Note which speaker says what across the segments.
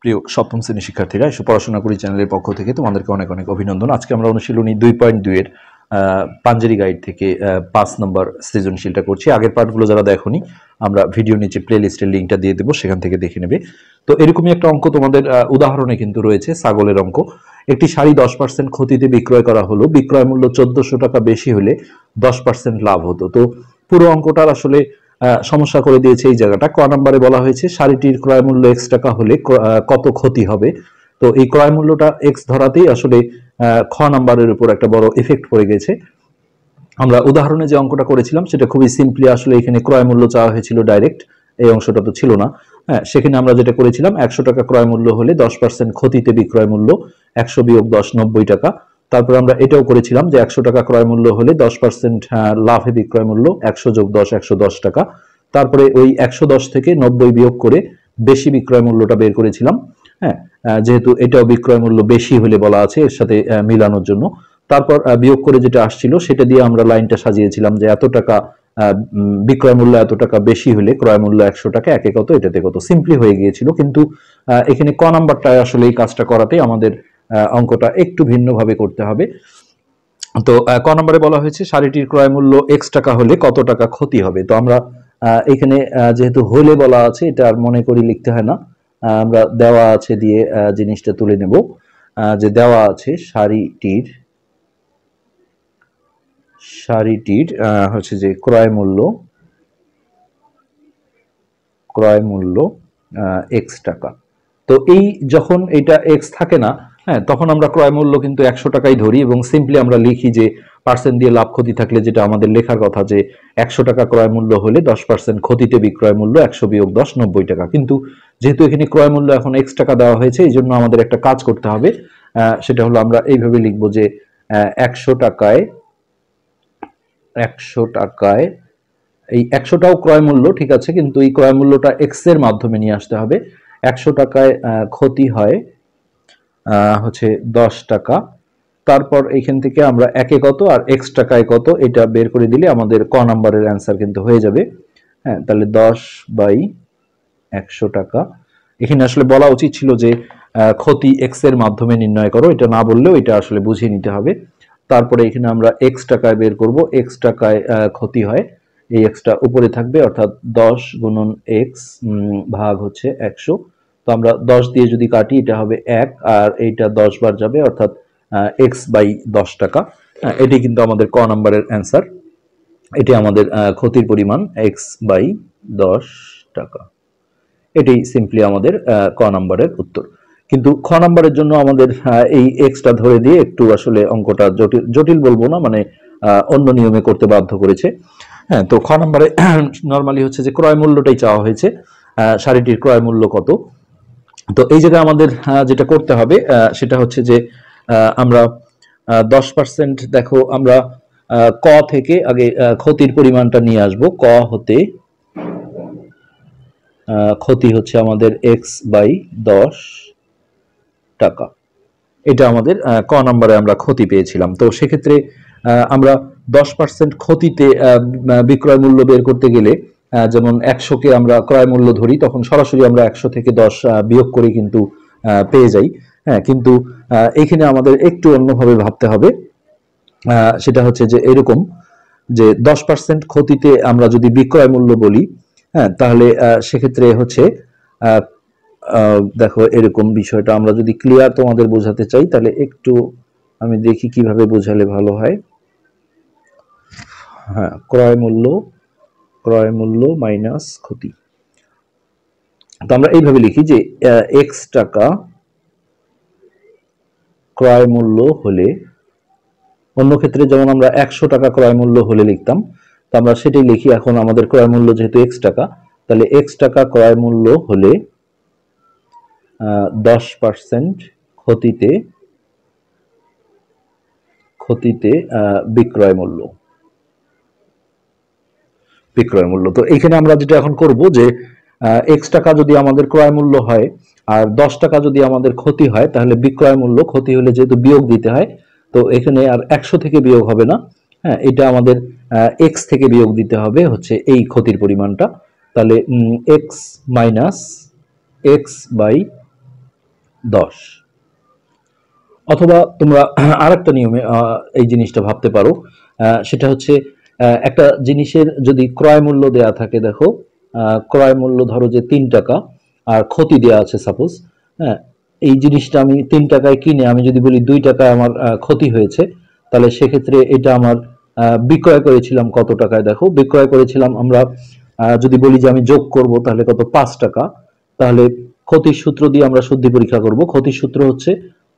Speaker 1: প্রিয় সপ্তম শ্রেণীর শিক্ষার্থীরা, এসব পড়াশোনা করি চ্যানেলের পক্ষ থেকে তোমাদেরকে অনেক অনেক অভিনন্দন। আজকে আমরা অনুশীলনী 2.2 এর পাঞ্জেরি গাইড থেকে 5 নম্বর সৃজনশীলটা করছি। আগের পার্টগুলো যারা দেখোনি, আমরা ভিডিও নিচে প্লে লিস্টের লিঙ্কটা দিয়ে দেবো, সেখান থেকে দেখে নেবে। তো এরকমই একটা অঙ্ক তোমাদের উদাহরণে কিন্তু রয়েছে, ছাগলের অঙ্ক। একটি শাড়ি 10% ক্ষতিতে বিক্রয় করা হলো, বিক্রয় মূল্য 1400 টাকা বেশি হলে 10% লাভ হতো। তো পুরো অঙ্কটার আসলে সমস্যা করে দিয়েছে এই জায়গাটা। ক নম্বরে বলা হয়েছে শাড়িটির ক্রয় মূল্য x টাকা হলে কত ক্ষতি হবে। তো এই ক্রয় মূল্যটা x ধরাতেই আসলে খ নাম্বারের উপর একটা বড় এফেক্ট পড়ে গেছে। আমরা উদাহরণে যে অঙ্কটা করেছিলাম সেটা খুবই সিম্পলি, আসলে এখানে ক্রয় মূল্য চাওয়া হয়েছিল ডাইরেক্ট, এই অংশটা তো ছিল না। হ্যাঁ, সেখানে আমরা যেটা করেছিলাম 100 টাকা ক্রয় মূল্য হলে 10% ক্ষতিতে বিক্রয় মূল্য 100 বিয়োগ 10 90 টাকা। তারপর আমরা এটাও করেছিলাম যে 100 টাকা ক্রয় মূল্য হলে 10% লাভে বিক্রয় মূল্য 100 যোগ 10 110 টাকা। তারপরে ওই 110 থেকে 90 বিয়োগ করে বেশি বিক্রয় মূল্যটা বের করেছিলাম। হ্যাঁ, যেহেতু এটাও বিক্রয় মূল্য বেশি হলে বলা আছে, এর সাথে মিলানোর জন্য। তারপর বিয়োগ করে যেটা আসছিল সেটা দিয়ে আমরা লাইনটা সাজিয়েছিলাম যে এত টাকা বিক্রয় মূল্য এত টাকা বেশি হলে ক্রয় মূল্য 100 টাকা, একে কত এটাতে কত, সিম্পলি হয়ে গিয়েছিল। কিন্তু এখানে ক নাম্বারটা আসলে এই কাজটা করাতে আমাদের অঙ্কটা একটু ভিন্নভাবে করতে হবে। তো ক নম্বরে বলা হয়েছে শাড়িটির ক্রয় মূল্য x টাকা হলে কত টাকা ক্ষতি হবে। তো আমরা এখানে যেহেতু হলে বলা আছে, এটা আর মনে করি লিখতে হয় না, আমরা দেওয়া আছে দিয়ে জিনিসটা তুলে নেব। যে দেওয়া আছে শাড়িটির হচ্ছে যে ক্রয় মূল্য x টাকা। তো এই যখন এটা x থাকে না, হ্যাঁ, তখন আমরা ক্রয় মূল্য কিন্তু 100 টাকাই ধরি এবং সিম্পলি আমরা লিখি যে পার্সেন্ট দিয়ে লাভ ক্ষতি থাকলে যেটা আমাদের লেখার কথা, যে 100 টাকা ক্রয় মূল্য হলে 10% ক্ষতিতে বিক্রয় মূল্য 100 বিয়োগ 10 90 টাকা। কিন্তু যেহেতু এখানে ক্রয় মূল্য এখন x টাকা দেওয়া হয়েছে, এই জন্য আমাদের একটা কাজ করতে হবে। সেটা হলো আমরা এইভাবে লিখবো যে 100 টাকায় এই 100টাও ক্রয় মূল্য, ঠিক আছে, কিন্তু এই ক্রয় মূল্যটা x এর মাধ্যমে নিয়ে আসতে হবে। 100 টাকায় ক্ষতি হয় হচ্ছে 10 টাকা। তারপর এখান থেকে আমরা একে কত আর x টাকায় কত এটা বের করে দিলে আমাদের ক নাম্বারের অ্যান্সার কিন্তু হয়ে যাবে। হ্যাঁ, তাহলে 10/100 টাকা। এখানে আসলে বলা উচিত ছিল যে ক্ষতি x এর মাধ্যমে নির্ণয় করো, এটা না বললেও এটা আসলে বুঝিয়ে নিতে হবে। তারপরে এখানে আমরা x টাকায় বের করব, x টাকায় ক্ষতি হয়, এই xটা উপরে থাকবে, অর্থাৎ 10 গুণন x ভাগ হচ্ছে 100। তো আমরা 10 দিয়ে যদি কাটি এটা হবে 1, আর এইটা 10 বার যাবে, অর্থাৎ x/10 টাকা। এটি কিন্তু আমাদের ক নাম্বারের অ্যান্সার। এটি আমাদের ক্ষতির পরিমাণ x/10 টাকা। এটি সিম্পলি আমাদের ক নাম্বারের উত্তর। কিন্তু খ নাম্বারের জন্য আমাদের এই এক্সটা ধরে দিয়ে একটু আসলে অঙ্কটা জটিল বলবো না, মানে অন্য নিয়মে করতে বাধ্য করেছে। হ্যাঁ, তো খ নাম্বারে নর্মালি হচ্ছে যে ক্রয় মূল্যটাই চাওয়া হয়েছে, শাড়িটির ক্রয় মূল্য কত। তো এই জায়গায় আমাদের যেটা করতে হবে সেটা হচ্ছে যে আমরা 10%, দেখো আমরা ক থেকে আগে ক্ষতির পরিমাণটা নিয়ে আসব। ক হতে ক্ষতি হচ্ছে আমাদের x/10 টাকা। এটা আমাদের ক নাম্বারে আমরা ক্ষতি পেয়েছিলাম। তো সেক্ষেত্রে আমরা 10% ক্ষতিতে বিক্রয় মূল্য বের করতে গেলে, যেমন 100কে আমরা ক্রয় মূল্য ধরি, তখন সরাসরি আমরা 100 থেকে 10 বিয়োগ করে কিন্তু পেয়ে যাই। হ্যাঁ, কিন্তু এখানে আমাদের একটু অন্যভাবে ভাবতে হবে। সেটা হচ্ছে যে এরকম, যে 10% ক্ষতিতে আমরা যদি বিক্রয় মূল্য বলি, হ্যাঁ, তাহলে সেক্ষেত্রে হচ্ছে দেখো এরকম বিষয়টা আমরা যদি ক্লিয়ার তোমাদের বোঝাতে চাই, তাহলে একটু আমি দেখি কিভাবে বোঝালে ভালো হয়। হ্যাঁ, ক্রয় মূল্য মাইনাস ক্ষতি। তো আমরা এইভাবে লিখি যে x টাকা ক্রয় মূল্য হলে, অন্য ক্ষেত্রে যেমন আমরা 100 টাকা ক্রয় মূল্য হলে লিখতাম, তো আমরা সেটাই লিখি এখন। আমাদের ক্রয় মূল্য যেহেতু x টাকা, তাহলে x টাকা ক্রয় মূল্য হলে 10% ক্ষতিতে বিক্রয় মূল্য। তো এখানে আমরা যেটা এখন করব যে x টাকা যদি আমাদের ক্রয় মূল্য হয় আর 10 টাকা যদি আমাদের ক্ষতি হয়, তাহলে বিক্রয় মূল্য ক্ষতি হলে যেহেতু বিয়োগ দিতে হয়, তো এখানে আর 100 থেকে বিয়োগ হবে না। হ্যাঁ, এটা আমাদের x থেকে বিয়োগ দিতে হবে হচ্ছে এই ক্ষতির পরিমাণটা। তাহলে x - x/10 10। অথবা তোমরা আরেকটা নিয়মে এই জিনিসটা ভাবতে পারো, সেটা হচ্ছে একটা জিনিসের যদি ক্রয় মূল্য দেয়া থাকে, দেখো ক্রয় মূল্য ধরো যে 3 টাকা আর ক্ষতি দেয়া আছে সাপোজ। হ্যাঁ, এই জিনিসটা আমি 3 টাকায় কিনে আমি যদি বলি 2 টাকায় আমার ক্ষতি হয়েছে, তাহলে সেক্ষেত্রে এটা আমার বিক্রয় করেছিলাম কত টাকায়, দেখো বিক্রয় করেছিলাম আমরা যদি বলি যে আমি যোগ করব তাহলে কত 5 টাকা। তাহলে ক্ষতির সূত্র দিয়ে আমরা শুদ্ধি পরীক্ষা করব। ক্ষতির সূত্র হচ্ছে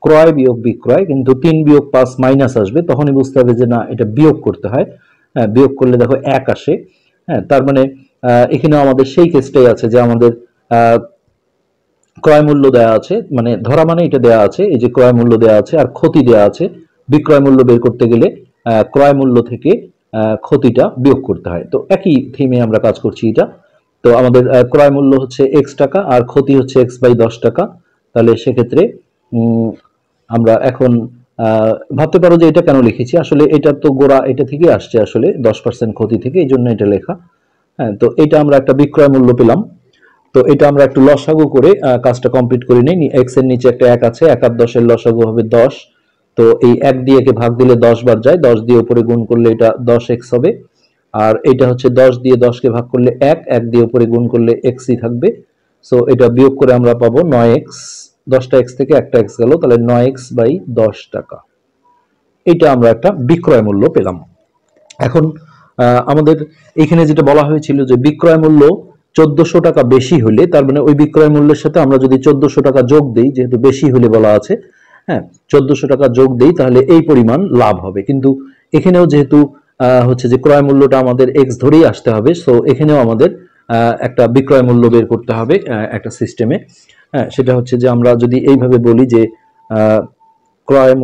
Speaker 1: ক্রয় বিয়োগ বিক্রয়, কিন্তু 3 বিয়োগ 5 মাইনাস আসবে, তখনই বুঝতে হবে যে না এটা বিয়োগ করতে হয়। হ্যাঁ, বিয়োগ করলে দেখো 1 আসে। হ্যাঁ, তার মানে এখানেও আমাদের সেই কেসটাই আছে যে আমাদের ক্রয় মূল্য দেয়া আছে, মানে ধরা মানে এটা দেয়া আছে, এই যে ক্রয় মূল্য দেয়া আছে আর ক্ষতি দেয়া আছে। বিক্রয় মূল্য বের করতে গেলে ক্রয় মূল্য থেকে ক্ষতিটা বিয়োগ করতে হয়। তো একই থিমে আমরা কাজ করছি এটা। তো আমাদের ক্রয় মূল্য হচ্ছে x টাকা আর ক্ষতি হচ্ছে x/10 টাকা। তাহলে সেক্ষেত্রে আমরা এখন ভাবতে পারো যে এটা কেন লিখেছি, আসলে এটা তো গোড়া এটা থেকে আসছে, আসলে 10% ক্ষতি থেকে, এই জন্য এটা লেখা। হ্যাঁ, তো এটা আমরা একটা বিক্রয় মূল্য পেলাম। তো এটা আমরা একটু লসাগু করে কাজটা কমপ্লিট করে নিই। x এর নিচে একটা 1 আছে, 1 আর 10 এর লসাগু হবে 10। তো এই 1 দিয়ে একে ভাগ দিলে 10 বার যায়, 10 দিয়ে উপরে গুণ করলে এটা 10x হবে। আর এটা হচ্ছে 10 দিয়ে 10 কে ভাগ করলে 1, 1 দিয়ে উপরে গুণ করলে xই থাকবে। সো এটা বিয়োগ করে আমরা পাবো 9x। 10টা x থেকে একটা x গেল, তাহলে 9x/10 টাকা। এটা আমরা একটা বিক্রয় মূল্য পেলাম। এখন আমাদের এখানে যেটা বলা হয়েছিল যে বিক্রয় মূল্য 1400 টাকা বেশি হলে, তার মানে ওই বিক্রয় মূল্যের সাথে আমরা যদি 1400 টাকা যোগ দেই, যেহেতু বেশি হলে বলা আছে, হ্যাঁ 1400 টাকা যোগ দেই তাহলে এই পরিমাণ লাভ হবে। কিন্তু এখানেও যেহেতু হচ্ছে যে ক্রয় মূল্যটা আমাদের x ধরেই আসতে হবে, সো এখানেও আমাদের একটা বিক্রয় মূল্য বের করতে হবে একটা সিস্টেমে। হ্যাঁ, সেটা হচ্ছে যে আমরা যদি এইভাবে বলি যে ক্রয়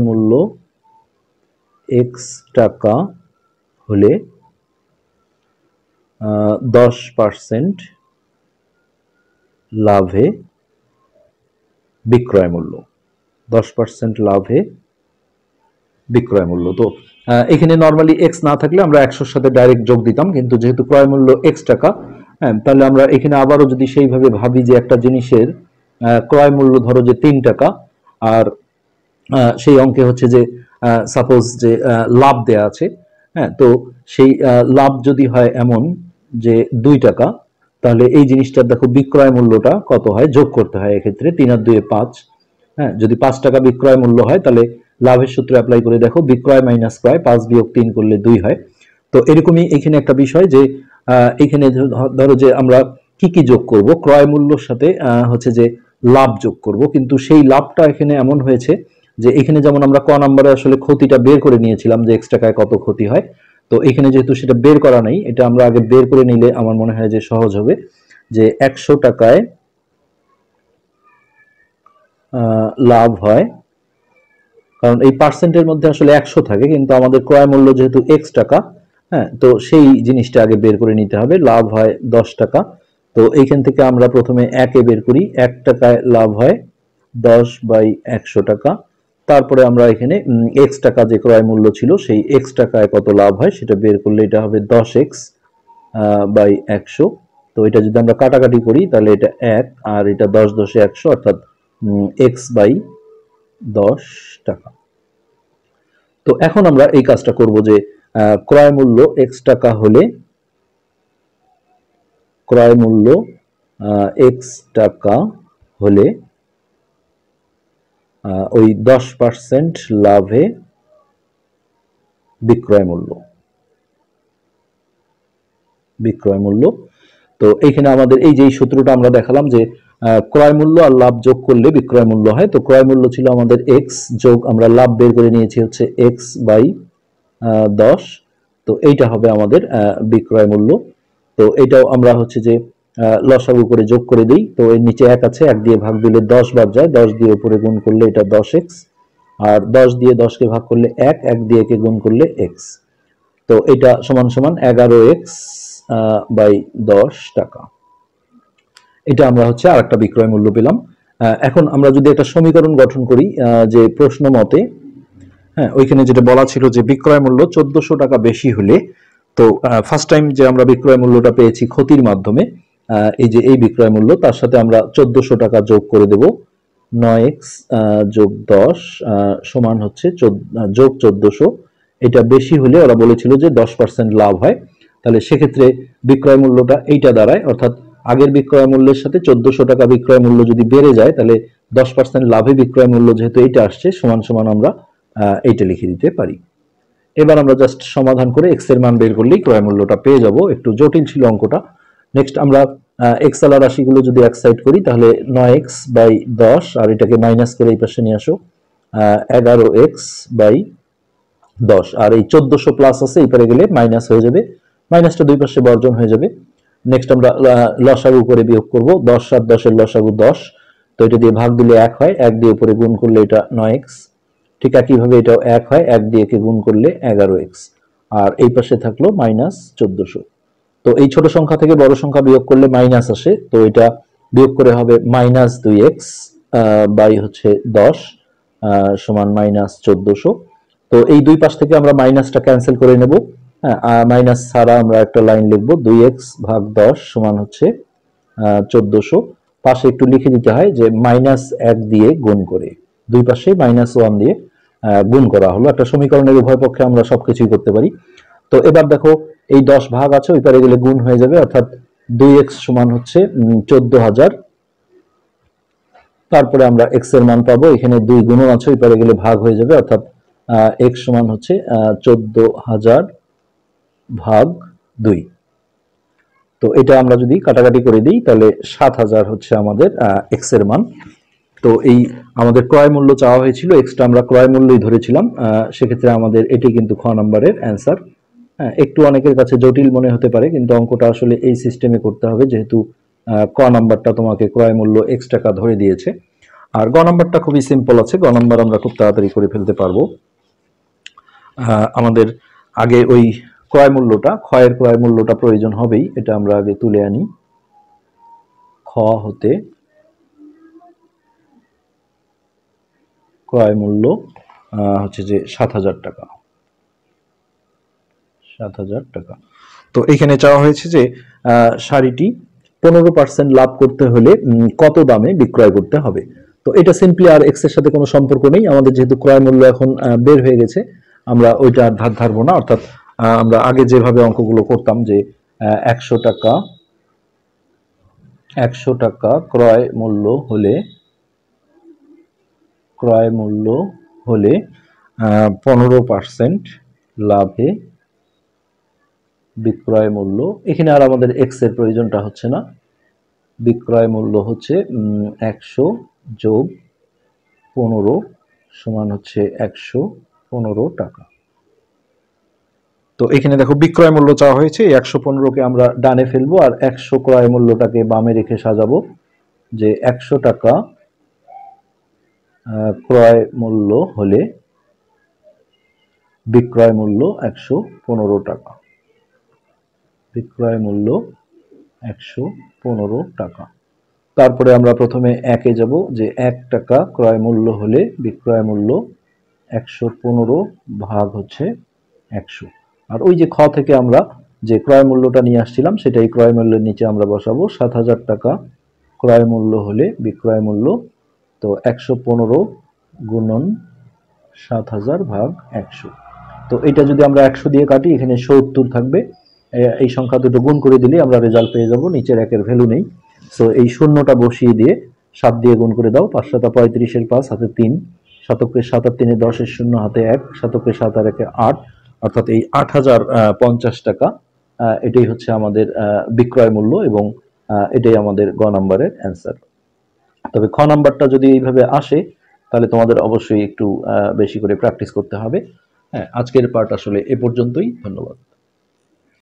Speaker 1: মূল্য x টাকা হলে 10% লাভে বিক্রয় মূল্য, 10% লাভে বিক্রয় মূল্য। তো এখানে নর্মালি এক্স না থাকলে আমরা 100-র সাথে ডাইরেক্ট যোগ দিতাম, কিন্তু যেহেতু ক্রয় মূল্য x টাকা, হ্যাঁ, তাহলে আমরা এখানে আবারও যদি সেইভাবে ভাবি যে একটা জিনিসের ক্রয় মূল্য ধরো যে 3 টাকা, আর সেই অঙ্কে হচ্ছে যে সাপোজ যে লাভ দেয়া আছে, হ্যাঁ, তো সেই লাভ যদি হয় এমন যে 2 টাকা, তাহলে এই জিনিসটার দেখো বিক্রয় মূল্যটা কত হয় যোগ করতে হয়। এক্ষেত্রে 3 আর 2 5। হ্যাঁ, যদি 5 টাকা বিক্রয় মূল্য হয় তাহলে লাভের সূত্র অ্যাপ্লাই করে দেখো বিক্রয় মাইনাস ক্রয়, 5 বিয়োগ 3 করলে 2 হয়। তো এরকমই এখানে একটা বিষয় যে এখানে ধরো যে আমরা কি কি যোগ করব, ক্রয় মূল্যর সাথে হচ্ছে যে লাভ যোগ করব, কিন্তু সেই লাভটা এখানে এমন হয়েছে যে এখানে যেমন আমরা ক নাম্বারে আসলে ক্ষতিটা বের করে নিয়েছিলাম যে x টাকায় কত ক্ষতি হয়, তো এখানে যেহেতু সেটা বের করা নাই, এটা আমরা আগে বের করে নিলে আমার মনে হয় যে সহজ হবে। যে 100 টাকায় লাভ হয়, কারণ এই পার্সেন্টের মধ্যে আসলে 100 থাকে, কিন্তু আমাদের ক্রয় মূল্য যেহেতু x টাকা, হ্যাঁ, তো সেই জিনিসটা আগে বের করে নিতে হবে। লাভ হয় 10 টাকা। তো এইখান থেকে আমরা প্রথমে 1 এ বের করি, 1 টাকায় লাভ হয় 10/100 টাকা। তারপরে আমরা এখানে x টাকা যে ক্রয় মূল্য ছিল সেই x টাকায় কত লাভ হয় সেটা বের করলে এটা হবে 10x/100। তো এটা যদি আমরা কাটাকাটি করি তাহলে এটা 1 আর এটা 10 10 100, অর্থাৎ x/10 টাকা। তো এখন আমরা এই কাজটা করব যে ক্রয় মূল্য x টাকা হলে, ক্রয় মূল্য x টাকা হলে ওই 10% লাভে বিক্রয় মূল্য। তো এইখানে আমাদের এই যে সূত্রটা আমরা দেখালাম যে ক্রয় মূল্য আর লাভ যোগ করলে বিক্রয় মূল্য হয়। তো ক্রয় মূল্য ছিল আমাদের x, যোগ আমরা লাভ বের করে নিয়েছি হচ্ছে x/10। তো এইটা হবে আমাদের বিক্রয় মূল্য। তো এটাও আমরা হচ্ছে যে লসাগু করে যোগ করে দিই। তো এর নিচে 1 আছে, 1 দিয়ে ভাগ দিলে 10 বার যায়, 10 দিয়ে উপরে গুণ করলে এটা 10x, আর 10 দিয়ে 10 কে ভাগ করলে 1, 1 দিয়ে কে গুণ করলে x। তো এটা সমান সমান 11x/10 টাকা। এটা আমরা হচ্ছে আর একটা বিক্রয় মূল্য পেলাম। এখন আমরা যদি একটা সমীকরণ গঠন করি যে প্রশ্ন মতে, হ্যাঁ, ওইখানে যেটা বলা ছিল যে বিক্রয় মূল্য 1400 টাকা বেশি হলে, তো ফার্স্ট টাইম যে আমরা বিক্রয় মূল্যটা পেয়েছি ক্ষতির মাধ্যমে, এই যে এই বিক্রয় মূল্য, তার সাথে আমরা 1400 টাকা যোগ করে দেব। 9x যোগ 10 সমান হচ্ছে যোগ 1400। এটা বেশি হলে ওরা বলেছিল যে 10% লাভ হয়, তাহলে সেক্ষেত্রে বিক্রয় মূল্যটা এইটা দাঁড়ায়, অর্থাৎ আগের বিক্রয় মূল্যের সাথে 1400 টাকা বিক্রয় মূল্য যদি বেড়ে যায় তাহলে 10% লাভে বিক্রয় মূল্য যেহেতু এইটা আসছে সমান সমান আমরা এইটা লিখে দিতে পারি। এবার আমরা জাস্ট সমাধান করে এক্স এর মান বের করলেই ক্রয় মূল্যটা পেয়ে যাব। একটু জটিল ছিল অঙ্কটা। নেক্সট আমরা এক্স আলা রাশিগুলো যদি এক সাইড করি তাহলে 9x বাই 10, আর এটাকে মাইনাস করে এই পাশে নিয়ে আসো, 11x বাই 10, আর এই 1400 প্লাস আছে এই পারে গেলে মাইনাস হয়ে যাবে, মাইনাসটা দুই পাশে বর্জন হয়ে যাবে। নেক্সট আমরা লসাগু করে বিয়োগ করব, 10 আর 10 এর লসাগু 10, তো এটা দিয়ে ভাগ দিলে 1 হয়, 1 দিয়ে উপরে গুণ করলে এটা 9x, ঠিক একইভাবে এটাও 1 হয়, 1 দিয়ে কে গুণ করলে 11x, আর এই পাশে থাকলো মাইনাস 1400। তো এই ছোট সংখ্যা থেকে বড় সংখ্যা বিয়োগ করলে মাইনাস আসে, তো এটা বিয়োগ করে হবে মাইনাস 2x বাই হচ্ছে 10 সমান মাইনাস 1400। তো এই দুই পাশ থেকে আমরা মাইনাসটা ক্যান্সেল করে নেব। হ্যাঁ, মাইনাস ছাড়া আমরা একটা লাইন লিখবো, 2x ভাগ 10 সমান হচ্ছে 1400। পাশে একটু লিখে দিতে হয় যে মাইনাস 1 দিয়ে গুণ করে, দুই পাশে -1 দিয়ে গুণ করা হলো। একটা সমীকরণের উভয় পক্ষে আমরা সবকিছুই করতে পারি। তো এবার দেখো এই 10 ভাগ আছে, ওই পারে গেলে গুণ হয়ে যাবে, অর্থাৎ 2x সমান হচ্ছে 14000। তারপরে আমরা x এর মান পাবো, এখানে 2 গুণন আছে, ওই পারে গেলে ভাগ হয়ে যাবে, অর্থাৎ x সমান হচ্ছে 14000 ভাগ 2। তো এটা আমরা যদি কাটাকাটি করে দিই তাহলে 7000 হচ্ছে আমাদের x এর মান। তো এই আমাদের ক্রয় মূল্য চাওয়া হয়েছিল, এক্সটা আমরা ক্রয় মূল্যই ধরেছিলাম, সেক্ষেত্রে আমাদের এটি কিন্তু খ নম্বরের অ্যান্সার। হ্যাঁ, একটু অনেকের কাছে জটিল মনে হতে পারে, কিন্তু অঙ্কটা আসলে এই সিস্টেমে করতে হবে, যেহেতু ক নাম্বারটা তোমাকে ক্রয় মূল্য x টাকা ধরে দিয়েছে। আর গ নাম্বারটা খুবই সিম্পল আছে, গ নাম্বার আমরা খুব তাড়াতাড়ি করে ফেলতে পারবো। আমাদের আগে ওই ক্রয় মূল্যটা, ক্ষয়ের ক্রয় মূল্যটা প্রয়োজন হবেই, এটা আমরা আগে তুলে আনি। খ হতে ক্রয় মূল্য হচ্ছে যে 7000 টাকা, 7000 টাকা। তো এখানে চাওয়া হয়েছে যে শাড়িটি 15% লাভ করতে হলে কত দামে বিক্রয় করতে হবে। তো এটা সিম্পলি আর এক্স এর সাথে কোনো সম্পর্ক নেই, আমাদের যেহেতু ক্রয় মূল্য এখন বের হয়ে গেছে, আমরা ওইটা আর ধার ধারবো না। অর্থাৎ আমরা আগে যেভাবে অঙ্কগুলো করতাম যে 100 টাকা, 100 টাকা ক্রয় মূল্য হলে 15% লাভে বিক্রয় মূল্য, এখানে আর আমাদের এক্স এর প্রয়োজনটা হচ্ছে না, বিক্রয় মূল্য হচ্ছে 100 যোগ 15 সমান হচ্ছে 115 টাকা। তো এখানে দেখো বিক্রয় মূল্য চাওয়া হয়েছে, 115কে আমরা ডানে ফেলবো আর 100 ক্রয় মূল্যটাকে বামে রেখে সাজাবো, যে 100 টাকা ক্রয় মূল্য হলে বিক্রয় মূল্য 115 টাকা, বিক্রয় মূল্য 115 টাকা। তারপরে আমরা প্রথমে একে যাব, যে 1 টাকা ক্রয় মূল্য হলে বিক্রয় মূল্য 115 ভাগ হচ্ছে 100। আর ওই যে খ থেকে আমরা যে ক্রয় মূল্যটা নিয়ে আসছিলাম সেটাই ক্রয় মূল্যের নিচে আমরা বসাবো, 7000 টাকা ক্রয় মূল্য হলে বিক্রয় মূল্য, তো 115 গুণন 7000 ভাগ 100। তো এটা যদি আমরা 100 দিয়ে কাটি, এখানে 70 থাকবে, এই সংখ্যা দুটো গুণ করে দিলে আমরা রেজাল্ট পেয়ে যাব, নিচের একের ভ্যালু নেই। সো এই শূন্যটা বসিয়ে দিয়ে 7 দিয়ে গুণ করে দাও, 5 7 35 এর 5 হাতে 3, শতকের 7 আর 3 10 এর 0 হাতে 1, শতকের 7 আর 1 8, অর্থাৎ এই 8050 টাকা এটাই হচ্ছে আমাদের বিক্রয় মূল্য, এবং এটাই আমাদের গ নাম্বারের অ্যান্সার। তবে খ নাম্বারটা যদি এইভাবে আসে তাহলে তোমাদের অবশ্যই একটু বেশি করে প্র্যাকটিস করতে হবে। হ্যাঁ, আজকের পার্ট আসলে এ পর্যন্তই, ধন্যবাদ।